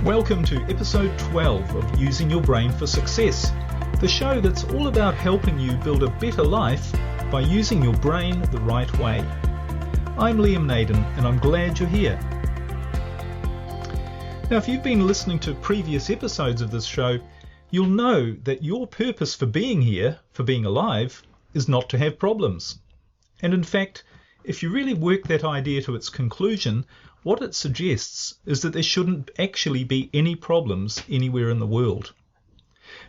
Welcome to episode 12 of Using Your Brain for Success, the show that's all about helping you build a better life by using your brain the right way. I'm Liam Naden and I'm glad you're here. Now, if you've been listening to previous episodes of this show, you'll know that your purpose for being here, for being alive, is not to have problems. And in fact, if you really work that idea to its conclusion, what it suggests is that there shouldn't actually be any problems anywhere in the world.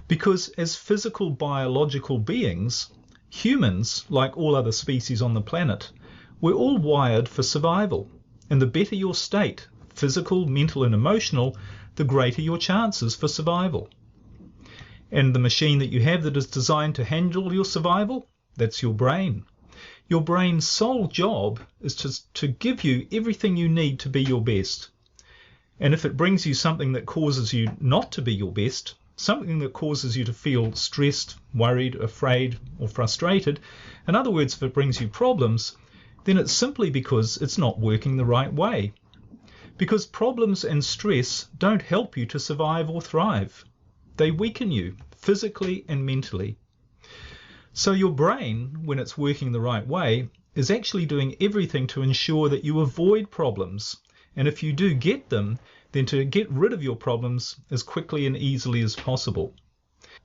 Because as physical biological beings, humans, like all other species on the planet, we're all wired for survival. And the better your state, physical, mental and emotional, the greater your chances for survival. And the machine that you have that is designed to handle your survival, that's your brain. Your brain's sole job is to give you everything you need to be your best. And if it brings you something that causes you not to be your best, something that causes you to feel stressed, worried, afraid, or frustrated, in other words, if it brings you problems, then it's simply because it's not working the right way. Because problems and stress don't help you to survive or thrive. They weaken you, physically and mentally. So your brain, when it's working the right way, is actually doing everything to ensure that you avoid problems. And if you do get them, then to get rid of your problems as quickly and easily as possible.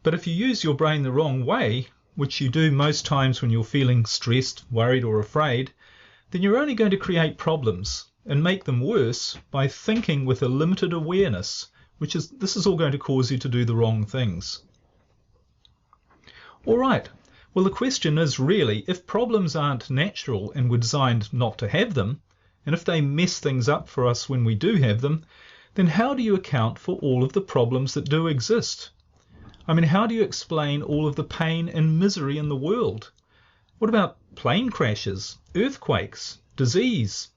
But if you use your brain the wrong way, which you do most times when you're feeling stressed, worried or afraid, then you're only going to create problems and make them worse by thinking with a limited awareness, this is all going to cause you to do the wrong things. All right. Well, the question is really, if problems aren't natural and we're designed not to have them, and if they mess things up for us when we do have them, then how do you account for all of the problems that do exist? I mean, how do you explain all of the pain and misery in the world? What about plane crashes, earthquakes, disease?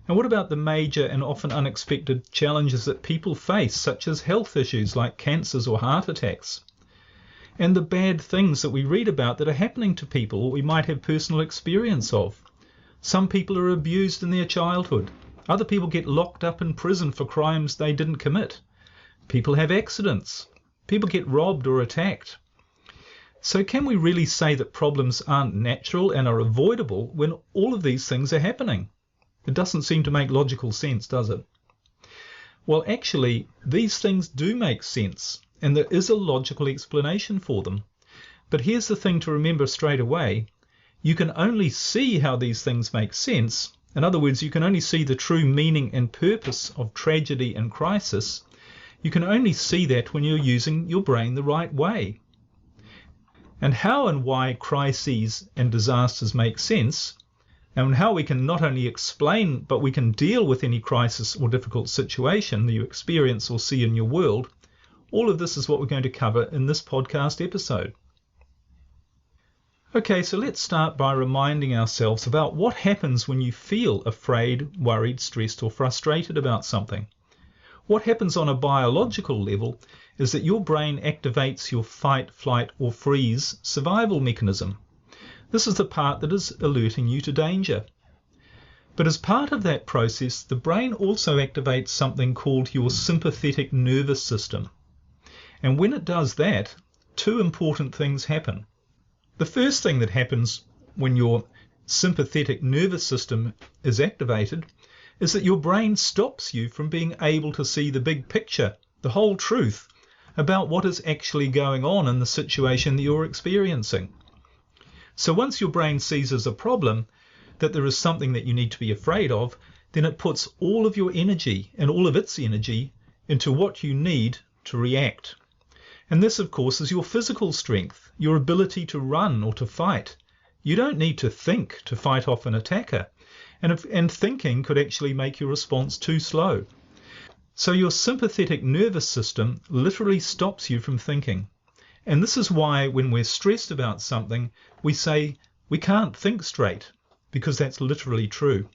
And what about the major and often unexpected challenges that people face, such as health issues like cancers or heart attacks? And the bad things that we read about that are happening to people or we might have personal experience of. Some people are abused in their childhood. Other people get locked up in prison for crimes they didn't commit. People have accidents. People get robbed or attacked. So can we really say that problems aren't natural and are avoidable when all of these things are happening? It doesn't seem to make logical sense, does it? Well, actually, these things do make sense. And there is a logical explanation for them. But here's the thing to remember straight away. You can only see how these things make sense. In other words, you can only see the true meaning and purpose of tragedy and crisis. You can only see that when you're using your brain the right way. And how and why crises and disasters make sense, and how we can not only explain, but we can deal with any crisis or difficult situation that you experience or see in your world, all of this is what we're going to cover in this podcast episode. Okay, so let's start by reminding ourselves about what happens when you feel afraid, worried, stressed, or frustrated about something. What happens on a biological level is that your brain activates your fight, flight, or freeze survival mechanism. This is the part that is alerting you to danger. But as part of that process, the brain also activates something called your sympathetic nervous system. And when it does that, two important things happen. The first thing that happens when your sympathetic nervous system is activated is that your brain stops you from being able to see the big picture, the whole truth about what is actually going on in the situation that you're experiencing. So once your brain sees as a problem that there is something that you need to be afraid of, then it puts all of your energy and all of its energy into what you need to react. And this, of course, is your physical strength, your ability to run or to fight. You don't need to think to fight off an attacker. And thinking could actually make your response too slow. So your sympathetic nervous system literally stops you from thinking. And this is why when we're stressed about something, we say we can't think straight, because that's literally true.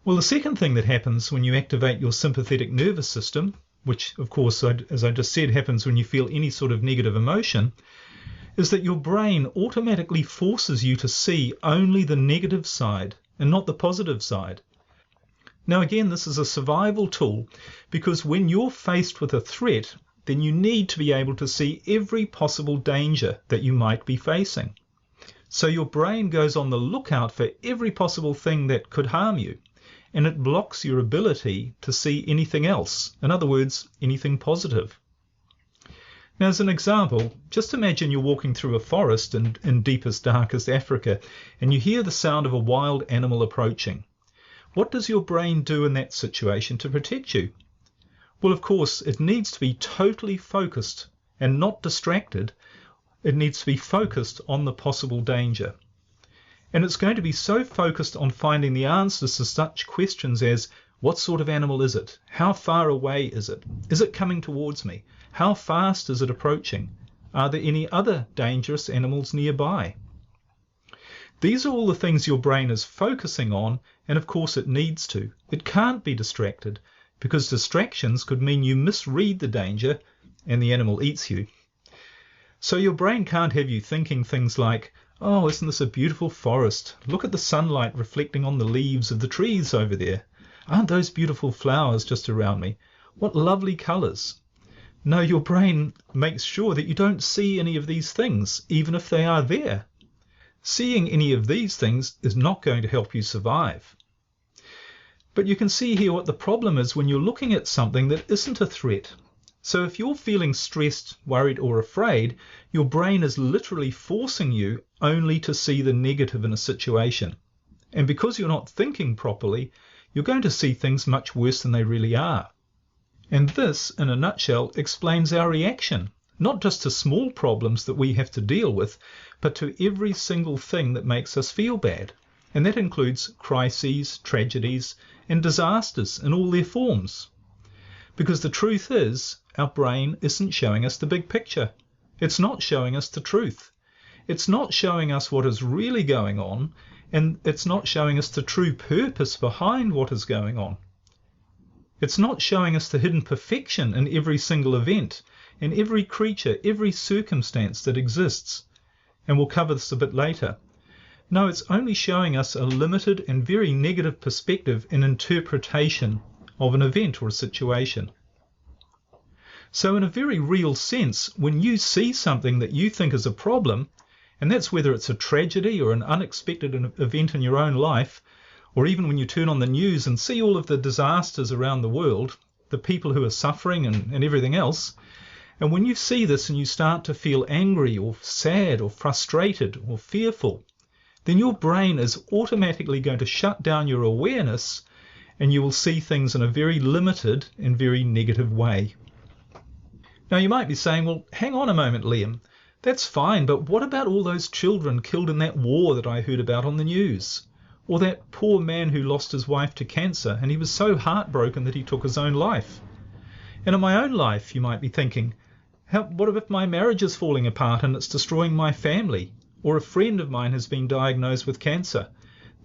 Well, the second thing that happens when you activate your sympathetic nervous system, which, of course, as I just said, happens when you feel any sort of negative emotion, is that your brain automatically forces you to see only the negative side and not the positive side. Now again, this is a survival tool because when you're faced with a threat, then you need to be able to see every possible danger that you might be facing. So your brain goes on the lookout for every possible thing that could harm you, and it blocks your ability to see anything else. In other words, anything positive. Now, as an example, just imagine you're walking through a forest in deepest, darkest Africa, and you hear the sound of a wild animal approaching. What does your brain do in that situation to protect you? Well, of course, it needs to be totally focused and not distracted. It needs to be focused on the possible danger. And it's going to be so focused on finding the answers to such questions as, what sort of animal is it? How far away is it? Is it coming towards me? How fast is it approaching? Are there any other dangerous animals nearby? These are all the things your brain is focusing on, and of course it needs to. It can't be distracted, because distractions could mean you misread the danger and the animal eats you. So your brain can't have you thinking things like, oh, isn't this a beautiful forest? Look at the sunlight reflecting on the leaves of the trees over there. Aren't those beautiful flowers just around me? What lovely colours. No, your brain makes sure that you don't see any of these things, even if they are there. Seeing any of these things is not going to help you survive. But you can see here what the problem is when you're looking at something that isn't a threat. So if you're feeling stressed, worried or afraid, your brain is literally forcing you only to see the negative in a situation. And because you're not thinking properly, you're going to see things much worse than they really are. And this, in a nutshell, explains our reaction, not just to small problems that we have to deal with, but to every single thing that makes us feel bad. And that includes crises, tragedies, and disasters in all their forms. Because the truth is, our brain isn't showing us the big picture. It's not showing us the truth. It's not showing us what is really going on, and it's not showing us the true purpose behind what is going on. It's not showing us the hidden perfection in every single event, in every creature, every circumstance that exists. And we'll cover this a bit later. No, it's only showing us a limited and very negative perspective and interpretation of an event or a situation. So in a very real sense, when you see something that you think is a problem, and that's whether it's a tragedy or an unexpected event in your own life, or even when you turn on the news and see all of the disasters around the world, the people who are suffering and everything else, and when you see this and you start to feel angry or sad or frustrated or fearful, then your brain is automatically going to shut down your awareness and you will see things in a very limited and very negative way. Now you might be saying, well, hang on a moment, Liam. That's fine, but what about all those children killed in that war that I heard about on the news? Or that poor man who lost his wife to cancer and he was so heartbroken that he took his own life? And in my own life, you might be thinking, what if my marriage is falling apart and it's destroying my family? Or a friend of mine has been diagnosed with cancer?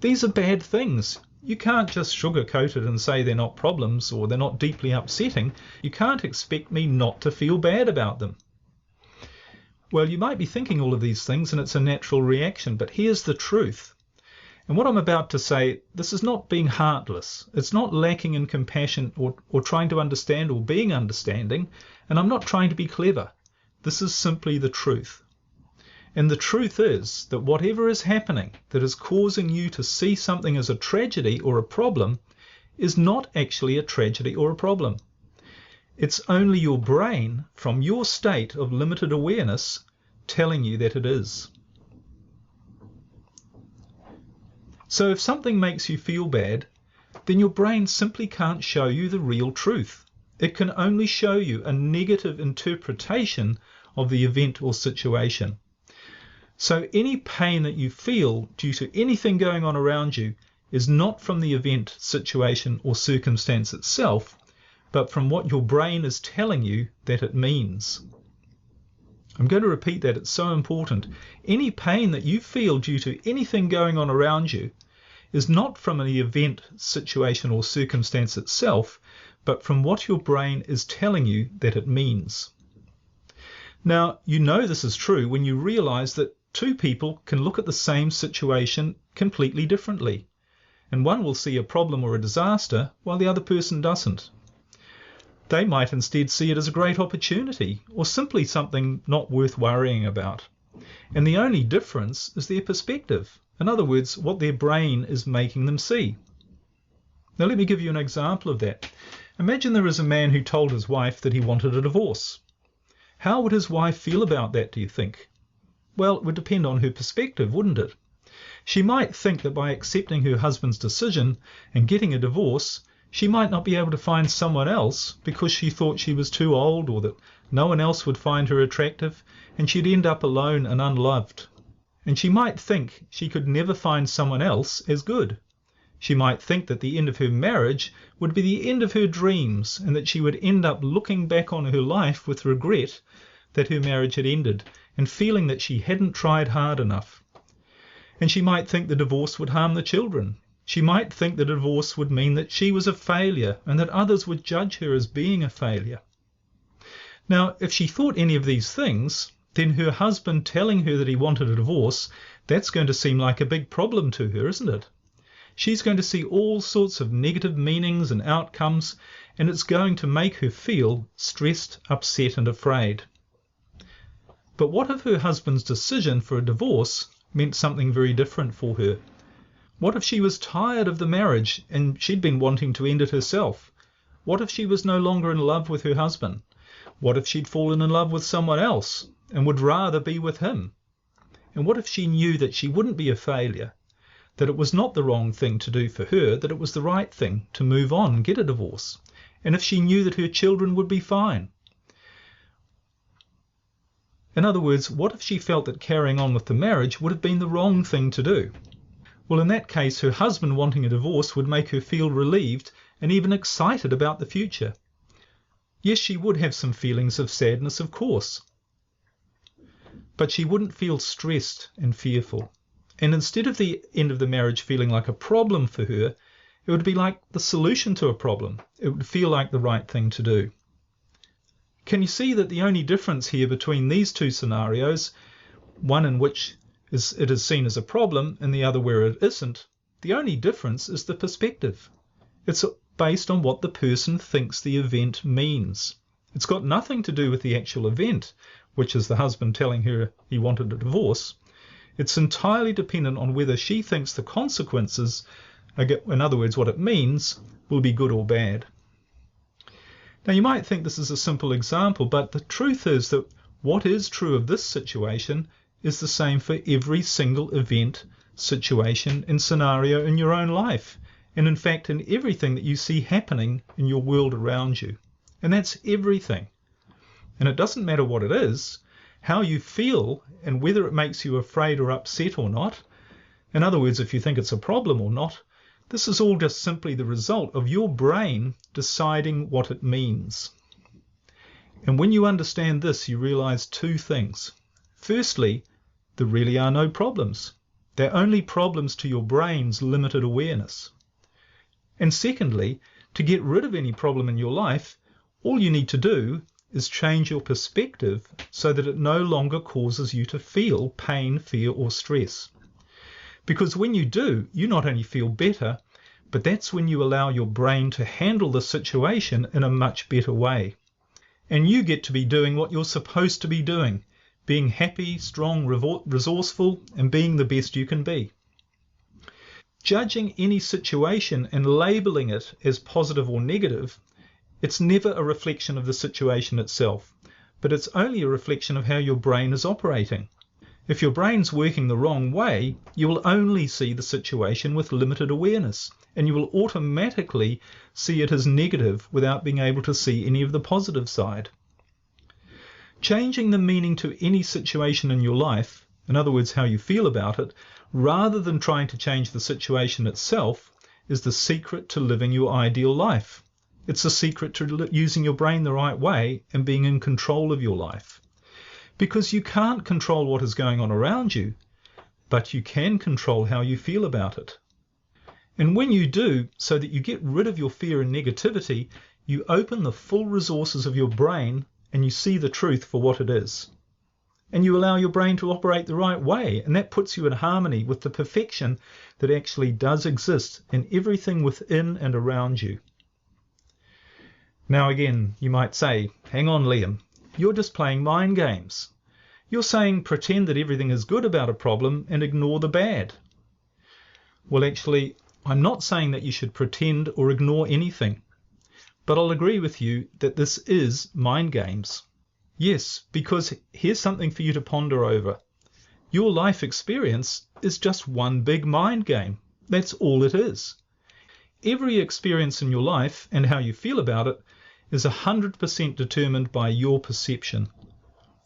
These are bad things. You can't just sugarcoat it and say they're not problems or they're not deeply upsetting. You can't expect me not to feel bad about them. Well, you might be thinking all of these things and it's a natural reaction, but here's the truth. And what I'm about to say, this is not being heartless. It's not lacking in compassion or trying to understand or being understanding, and I'm not trying to be clever. This is simply the truth. And the truth is that whatever is happening that is causing you to see something as a tragedy or a problem is not actually a tragedy or a problem. It's only your brain, from your state of limited awareness, telling you that it is. So if something makes you feel bad, then your brain simply can't show you the real truth. It can only show you a negative interpretation of the event or situation. So any pain that you feel due to anything going on around you is not from the event, situation or circumstance itself, but from what your brain is telling you that it means. I'm going to repeat that, it's so important. Any pain that you feel due to anything going on around you is not from the event, situation or circumstance itself, but from what your brain is telling you that it means. Now, you know this is true when you realize that two people can look at the same situation completely differently. and one will see a problem or a disaster while the other person doesn't. They might instead see it as a great opportunity or simply something not worth worrying about. And the only difference is their perspective. In other words, what their brain is making them see. Now let me give you an example of that. Imagine there is a man who told his wife that he wanted a divorce. How would his wife feel about that, do you think? Well, it would depend on her perspective, wouldn't it? She might think that by accepting her husband's decision and getting a divorce, she might not be able to find someone else because she thought she was too old or that no one else would find her attractive, and she'd end up alone and unloved. And she might think she could never find someone else as good. She might think that the end of her marriage would be the end of her dreams and that she would end up looking back on her life with regret that her marriage had ended and feeling that she hadn't tried hard enough. And she might think the divorce would harm the children. She might think the divorce would mean that she was a failure and that others would judge her as being a failure. Now, if she thought any of these things, then her husband telling her that he wanted a divorce, that's going to seem like a big problem to her, isn't it? She's going to see all sorts of negative meanings and outcomes, and it's going to make her feel stressed, upset, and afraid. But what if her husband's decision for a divorce meant something very different for her? What if she was tired of the marriage and she'd been wanting to end it herself? What if she was no longer in love with her husband? What if she'd fallen in love with someone else and would rather be with him? And what if she knew that she wouldn't be a failure, that it was not the wrong thing to do for her, that it was the right thing to move on and get a divorce? And if she knew that her children would be fine? In other words, what if she felt that carrying on with the marriage would have been the wrong thing to do? Well, in that case, her husband wanting a divorce would make her feel relieved and even excited about the future. Yes, she would have some feelings of sadness, of course, but she wouldn't feel stressed and fearful. And instead of the end of the marriage feeling like a problem for her, it would be like the solution to a problem. It would feel like the right thing to do. Can you see that the only difference here between these two scenarios, one in which it is seen as a problem and the other where it isn't, the only difference is the perspective. It's based on what the person thinks the event means. It's got nothing to do with the actual event, which is the husband telling her he wanted a divorce. It's entirely dependent on whether she thinks the consequences, in other words, what it means, will be good or bad. Now, you might think this is a simple example, but the truth is that what is true of this situation is the same for every single event, situation, and scenario in your own life, and in fact in everything that you see happening in your world around you. And that's everything. And it doesn't matter what it is, how you feel, and whether it makes you afraid or upset or not. In other words, if you think it's a problem or not, this is all just simply the result of your brain deciding what it means. And when you understand this, you realize two things. Firstly, there really are no problems. They're only problems to your brain's limited awareness. And secondly, to get rid of any problem in your life, all you need to do is change your perspective so that it no longer causes you to feel pain, fear, or stress. Because when you do, you not only feel better, but that's when you allow your brain to handle the situation in a much better way. And you get to be doing what you're supposed to be doing, being happy, strong, resourceful, and being the best you can be. Judging any situation and labeling it as positive or negative, it's never a reflection of the situation itself, but it's only a reflection of how your brain is operating. If your brain's working the wrong way, you will only see the situation with limited awareness, and you will automatically see it as negative without being able to see any of the positive side. Changing the meaning to any situation in your life, in other words, how you feel about it, rather than trying to change the situation itself, is the secret to living your ideal life. It's the secret to using your brain the right way and being in control of your life. Because you can't control what is going on around you, but you can control how you feel about it. And when you do, so that you get rid of your fear and negativity, you open the full resources of your brain and you see the truth for what it is. and you allow your brain to operate the right way, and that puts you in harmony with the perfection that actually does exist in everything within and around you. Now again, you might say, hang on Liam, you're just playing mind games. You're saying pretend that everything is good about a problem and ignore the bad. Well, actually, I'm not saying that you should pretend or ignore anything, but I'll agree with you that this is mind games. Yes, because here's something for you to ponder over. Your life experience is just one big mind game. That's all it is. Every experience in your life and how you feel about it is 100% determined by your perception.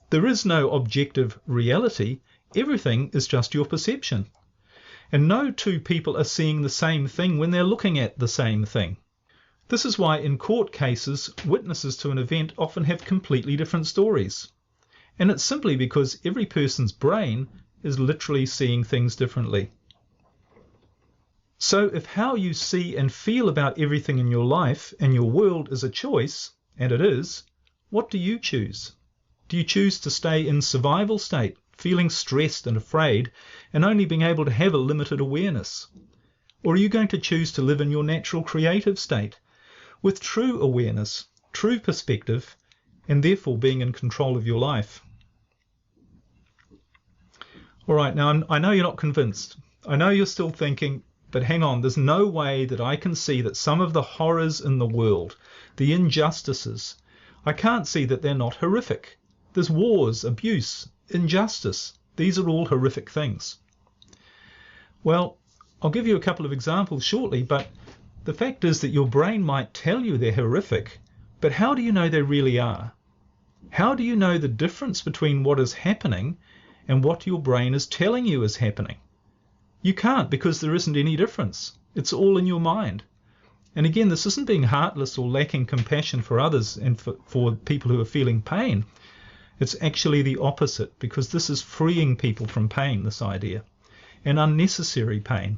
There is no objective reality. Everything is just your perception. And no two people are seeing the same thing when they're looking at the same thing. This is why in court cases, witnesses to an event often have completely different stories. And it's simply because every person's brain is literally seeing things differently. So if how you see and feel about everything in your life and your world is a choice, and it is, what do you choose? Do you choose to stay in survival state, feeling stressed and afraid, and only being able to have a limited awareness? Or are you going to choose to live in your natural creative state, with true awareness, true perspective, and therefore being in control of your life? All right, now I know you're not convinced. I know you're still thinking, but hang on, there's no way that I can see that some of the horrors in the world, the injustices, I can't see that they're not horrific. There's wars, abuse, injustice. These are all horrific things. Well, I'll give you a couple of examples shortly, but the fact is that your brain might tell you they're horrific, but how do you know they really are? How do you know the difference between what is happening and what your brain is telling you is happening? You can't, because there isn't any difference. It's all in your mind. And again, this isn't being heartless or lacking compassion for others and for people who are feeling pain. It's actually the opposite, because this is freeing people from pain, this idea, and unnecessary pain.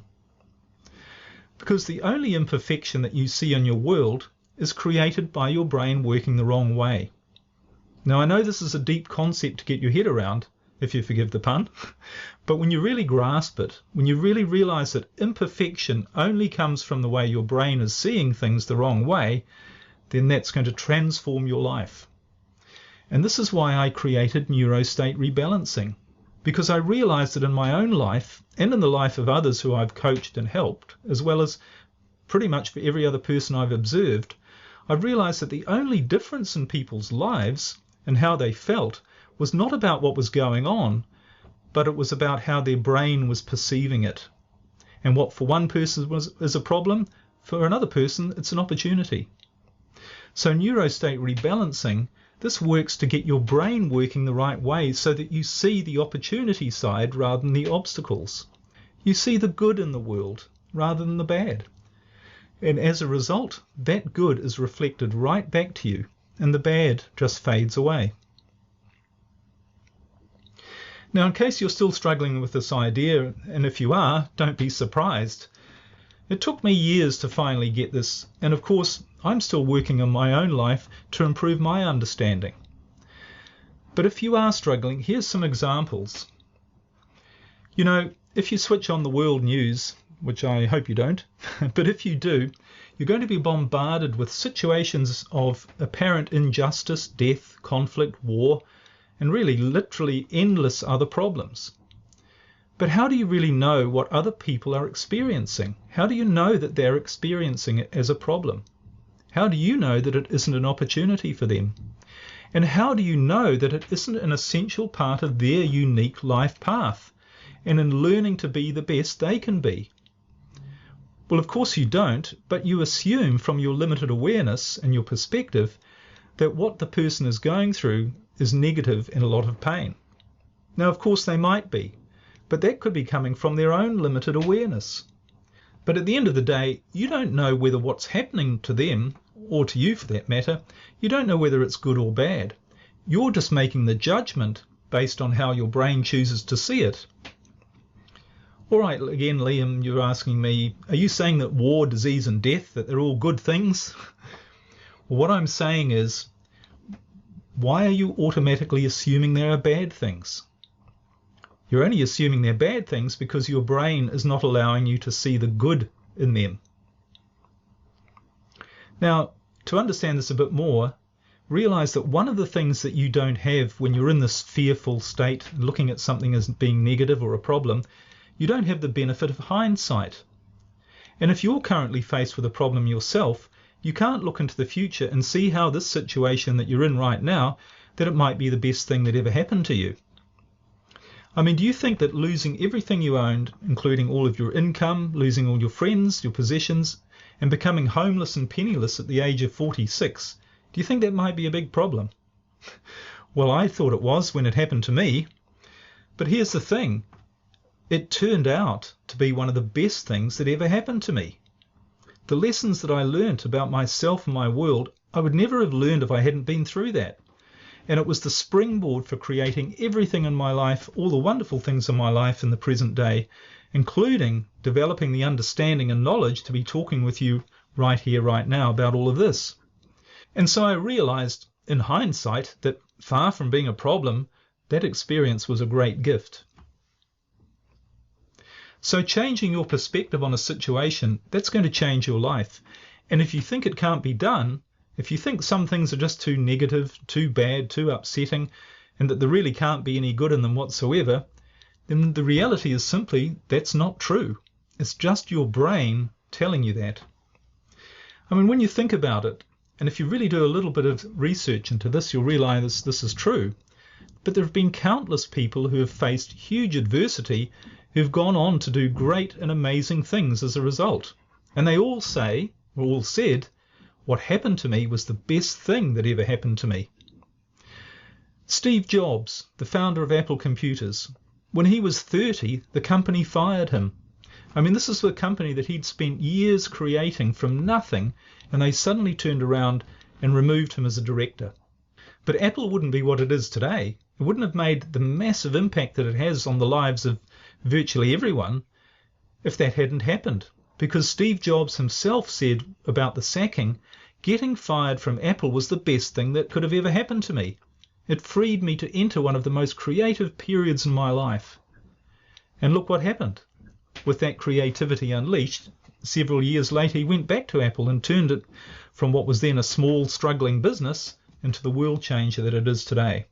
Because the only imperfection that you see in your world is created by your brain working the wrong way. Now, I know this is a deep concept to get your head around, if you forgive the pun, but when you really grasp it, when you really realize that imperfection only comes from the way your brain is seeing things the wrong way, then that's going to transform your life. And this is why I created neurostate rebalancing, because I realized that in my own life and in the life of others who I've coached and helped, as well as pretty much for every other person I've observed, I've realized that the only difference in people's lives and how they felt was not about what was going on, but it was about how their brain was perceiving it. And what for one person is a problem, for another person it's an opportunity. So neurostate rebalancing, this works to get your brain working the right way so that you see the opportunity side rather than the obstacles. You see the good in the world rather than the bad. And as a result, that good is reflected right back to you, and the bad just fades away. Now, in case you're still struggling with this idea, and if you are, don't be surprised. It took me years to finally get this, and of course, I'm still working on my own life to improve my understanding. But if you are struggling, here's some examples. You know, if you switch on the world news, which I hope you don't, but if you do, you're going to be bombarded with situations of apparent injustice, death, conflict, war, and really literally endless other problems. But how do you really know what other people are experiencing? How do you know that they're experiencing it as a problem? How do you know that it isn't an opportunity for them? And how do you know that it isn't an essential part of their unique life path and in learning to be the best they can be? Well, of course you don't, but you assume from your limited awareness and your perspective that what the person is going through is negative and a lot of pain. Now, of course, they might be, but that could be coming from their own limited awareness. But at the end of the day, you don't know whether what's happening to them, or to you for that matter, you don't know whether it's good or bad. You're just making the judgment based on how your brain chooses to see it. All right, again, Liam, you're asking me, are you saying that war, disease and death, that they're all good things? Well, what I'm saying is, why are you automatically assuming there are bad things? You're only assuming they're bad things because your brain is not allowing you to see the good in them. Now, to understand this a bit more, realize that one of the things that you don't have when you're in this fearful state, looking at something as being negative or a problem, you don't have the benefit of hindsight. And if you're currently faced with a problem yourself, you can't look into the future and see how this situation that you're in right now, that it might be the best thing that ever happened to you. I mean, do you think that losing everything you owned, including all of your income, losing all your friends, your possessions, and becoming homeless and penniless at the age of 46, do you think that might be a big problem? Well, I thought it was when it happened to me. But here's the thing. It turned out to be one of the best things that ever happened to me. The lessons that I learnt about myself and my world, I would never have learned if I hadn't been through that. And it was the springboard for creating everything in my life, all the wonderful things in my life in the present day, including developing the understanding and knowledge to be talking with you right here, right now about all of this. And so I realized in hindsight that far from being a problem, that experience was a great gift. So changing your perspective on a situation, that's going to change your life. And if you think it can't be done, if you think some things are just too negative, too bad, too upsetting, and that there really can't be any good in them whatsoever, then the reality is simply that's not true. It's just your brain telling you that. I mean, when you think about it, and if you really do a little bit of research into this, you'll realize this is true. But there have been countless people who have faced huge adversity who've gone on to do great and amazing things as a result. And they all say, or all said, what happened to me was the best thing that ever happened to me. Steve Jobs, the founder of Apple Computers, when he was 30, the company fired him. I mean, this is a company that he'd spent years creating from nothing, and they suddenly turned around and removed him as a director. But Apple wouldn't be what it is today. It wouldn't have made the massive impact that it has on the lives of virtually everyone if that hadn't happened. Because Steve Jobs himself said about the sacking, getting fired from Apple was the best thing that could have ever happened to me. It freed me to enter one of the most creative periods in my life. And look what happened. With that creativity unleashed, several years later he went back to Apple and turned it from what was then a small, struggling business into the world changer that it is today.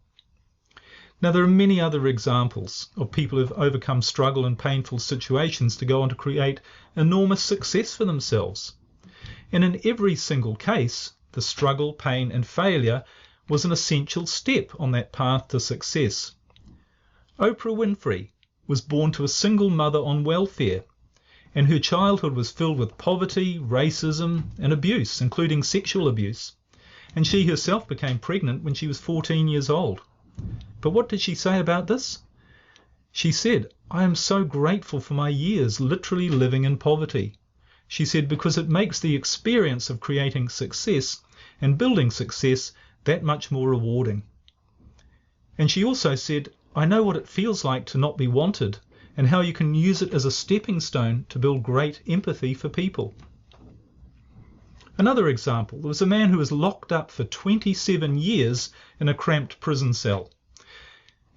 Now, there are many other examples of people who've overcome struggle and painful situations to go on to create enormous success for themselves. And in every single case, the struggle, pain and failure was an essential step on that path to success. Oprah Winfrey was born to a single mother on welfare, and her childhood was filled with poverty, racism and abuse, including sexual abuse. And she herself became pregnant when she was 14 years old. But what did she say about this? She said, "I am so grateful for my years literally living in poverty." She said, because it makes the experience of creating success and building success that much more rewarding. And she also said, "I know what it feels like to not be wanted and how you can use it as a stepping stone to build great empathy for people." Another example, there was a man who was locked up for 27 years in a cramped prison cell.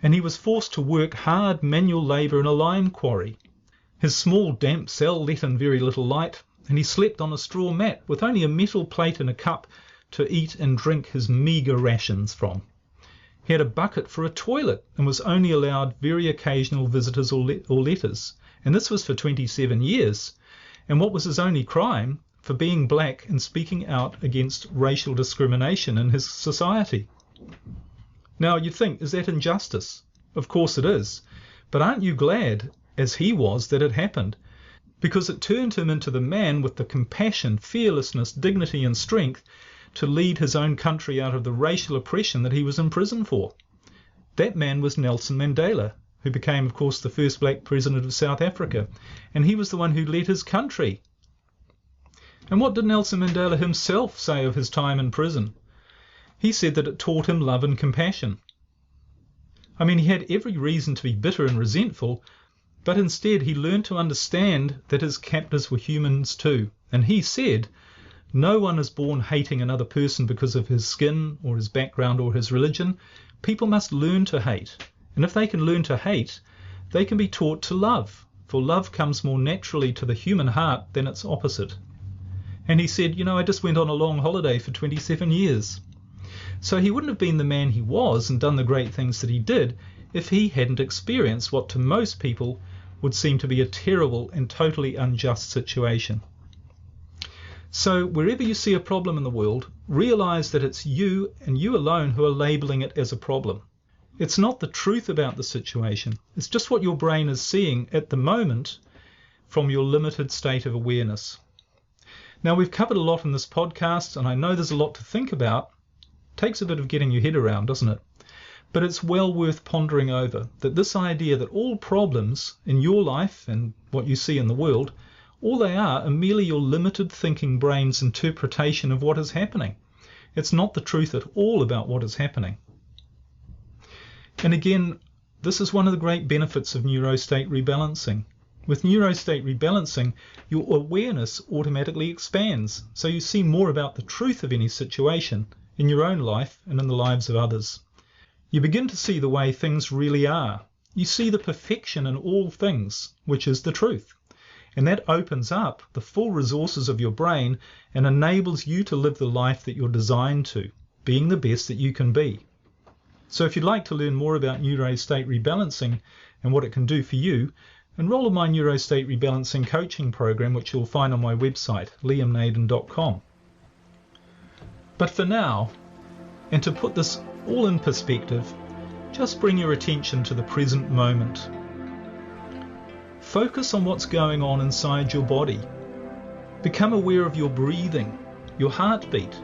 And he was forced to work hard manual labour in a lime quarry. His small damp cell let in very little light, and he slept on a straw mat with only a metal plate and a cup to eat and drink his meagre rations from. He had a bucket for a toilet and was only allowed very occasional visitors or letters. And this was for 27 years. And what was his only crime? For being black and speaking out against racial discrimination in his society. Now you think, is that injustice? Of course it is. But aren't you glad, as he was, that it happened? Because it turned him into the man with the compassion, fearlessness, dignity and strength to lead his own country out of the racial oppression that he was in prison for. That man was Nelson Mandela, who became, of course, the first black president of South Africa. And he was the one who led his country. And what did Nelson Mandela himself say of his time in prison? He said that it taught him love and compassion. I mean, he had every reason to be bitter and resentful, but instead he learned to understand that his captors were humans too. And he said, No one is born hating another person because of his skin or his background or his religion. People must learn to hate. And if they can learn to hate, they can be taught to love. For love comes more naturally to the human heart than its opposite. And he said, I just went on a long holiday for 27 years. So he wouldn't have been the man he was and done the great things that he did if he hadn't experienced what to most people would seem to be a terrible and totally unjust situation. So wherever you see a problem in the world, realize that it's you and you alone who are labeling it as a problem. It's not the truth about the situation. It's just what your brain is seeing at the moment from your limited state of awareness. Now, we've covered a lot in this podcast, and I know there's a lot to think about. It takes a bit of getting your head around, doesn't it? But it's well worth pondering over, that this idea that all problems in your life and what you see in the world, all they are merely your limited thinking brain's interpretation of what is happening. It's not the truth at all about what is happening. And again, this is one of the great benefits of neurostate rebalancing. With neurostate rebalancing, your awareness automatically expands, so you see more about the truth of any situation in your own life and in the lives of others. You begin to see the way things really are. You see the perfection in all things, which is the truth. And that opens up the full resources of your brain and enables you to live the life that you're designed to, being the best that you can be. So if you'd like to learn more about neurostate rebalancing and what it can do for you, enroll in my neurostate rebalancing coaching program, which you'll find on my website, liamnaden.com. But for now, and to put this all in perspective, just bring your attention to the present moment. Focus on what's going on inside your body. Become aware of your breathing, your heartbeat,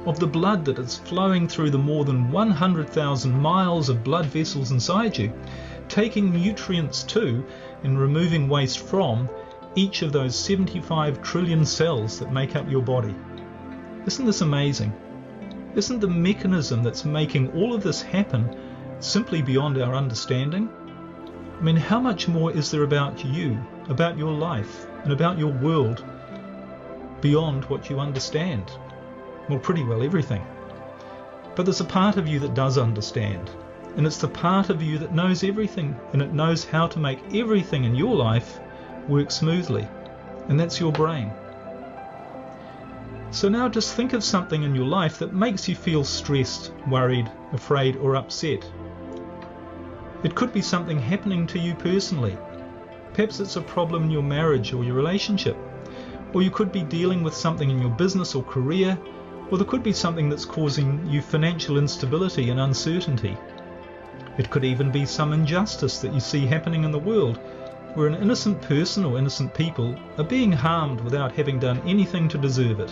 of the blood that is flowing through the more than 100,000 miles of blood vessels inside you, taking nutrients to and removing waste from each of those 75 trillion cells that make up your body. Isn't this amazing? Isn't the mechanism that's making all of this happen simply beyond our understanding? I mean, how much more is there about you, about your life, and about your world beyond what you understand? Well, pretty well everything. But there's a part of you that does understand, and it's the part of you that knows everything, and it knows how to make everything in your life work smoothly, and that's your brain. So now just think of something in your life that makes you feel stressed, worried, afraid, or upset. It could be something happening to you personally. Perhaps it's a problem in your marriage or your relationship, or you could be dealing with something in your business or career, or there could be something that's causing you financial instability and uncertainty. It could even be some injustice that you see happening in the world, where an innocent person or innocent people are being harmed without having done anything to deserve it.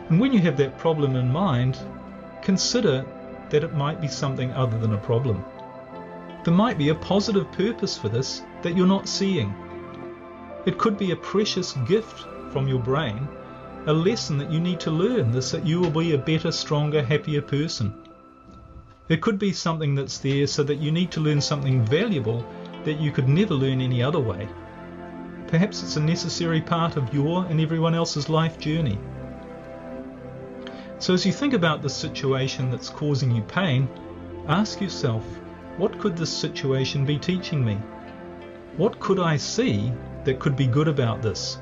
And when you have that problem in mind, consider that it might be something other than a problem. There might be a positive purpose for this that you're not seeing. It could be a precious gift from your brain, a lesson that you need to learn, this that you will be a better, stronger, happier person. It could be something that's there so that you need to learn something valuable that you could never learn any other way. Perhaps it's a necessary part of your and everyone else's life journey. So as you think about the situation that's causing you pain, ask yourself, what could this situation be teaching me? What could I see that could be good about this?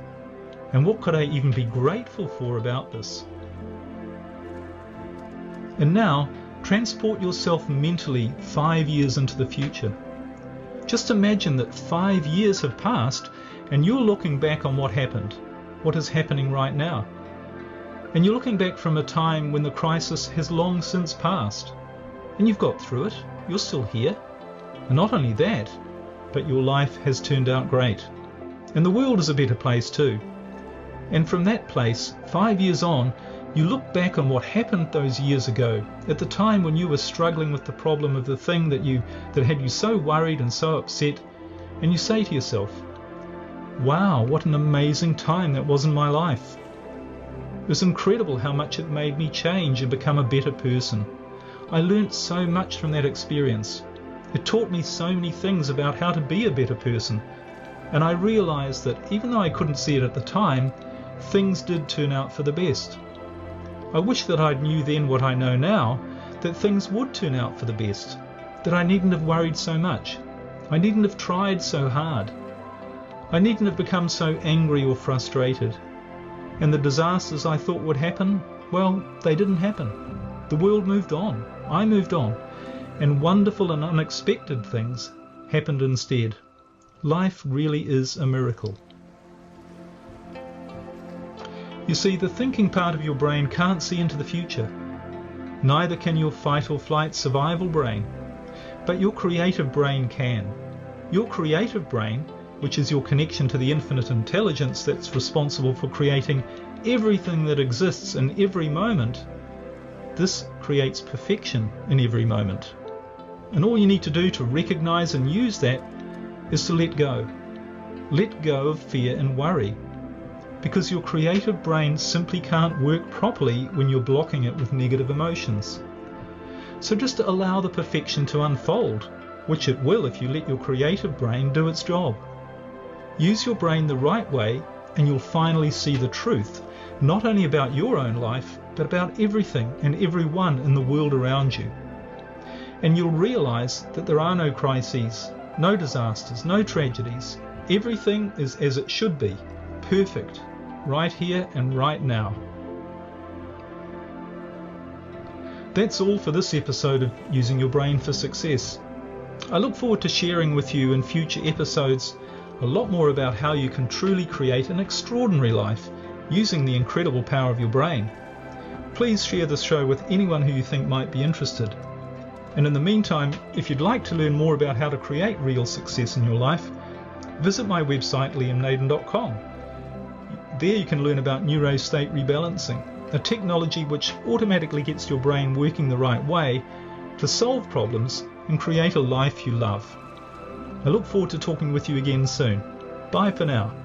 And what could I even be grateful for about this? And now, transport yourself mentally 5 years into the future. Just imagine that 5 years have passed and you're looking back on what happened, what is happening right now. And you're looking back from a time when the crisis has long since passed. And you've got through it, you're still here. And not only that, but your life has turned out great. And the world is a better place too. And from that place, 5 years on, you look back on what happened those years ago, at the time when you were struggling with the problem of the thing that had you so worried and so upset, and you say to yourself, wow, what an amazing time that was in my life. It was incredible how much it made me change and become a better person. I learnt so much from that experience. It taught me so many things about how to be a better person. And I realised that even though I couldn't see it at the time, things did turn out for the best. I wish that I knew then what I know now, that things would turn out for the best, that I needn't have worried so much, I needn't have tried so hard, I needn't have become so angry or frustrated. And the disasters I thought would happen, well, they didn't happen. The world moved on, I moved on, and wonderful and unexpected things happened instead. Life really is a miracle. You see, the thinking part of your brain can't see into the future. Neither can your fight or flight survival brain. But your creative brain can. Your creative brain, which is your connection to the infinite intelligence that's responsible for creating everything that exists in every moment, this creates perfection in every moment. And all you need to do to recognize and use that is to let go. Let go of fear and worry, because your creative brain simply can't work properly when you're blocking it with negative emotions. So just allow the perfection to unfold, which it will if you let your creative brain do its job. Use your brain the right way and you'll finally see the truth, not only about your own life, but about everything and everyone in the world around you. And you'll realize that there are no crises, no disasters, no tragedies. Everything is as it should be, perfect, right here and right now. That's all for this episode of Using Your Brain for Success. I look forward to sharing with you in future episodes a lot more about how you can truly create an extraordinary life using the incredible power of your brain. Please share this show with anyone who you think might be interested. And in the meantime, if you'd like to learn more about how to create real success in your life, visit my website liamnaden.com. There you can learn about neurostate rebalancing, a technology which automatically gets your brain working the right way to solve problems and create a life you love. I look forward to talking with you again soon. Bye for now.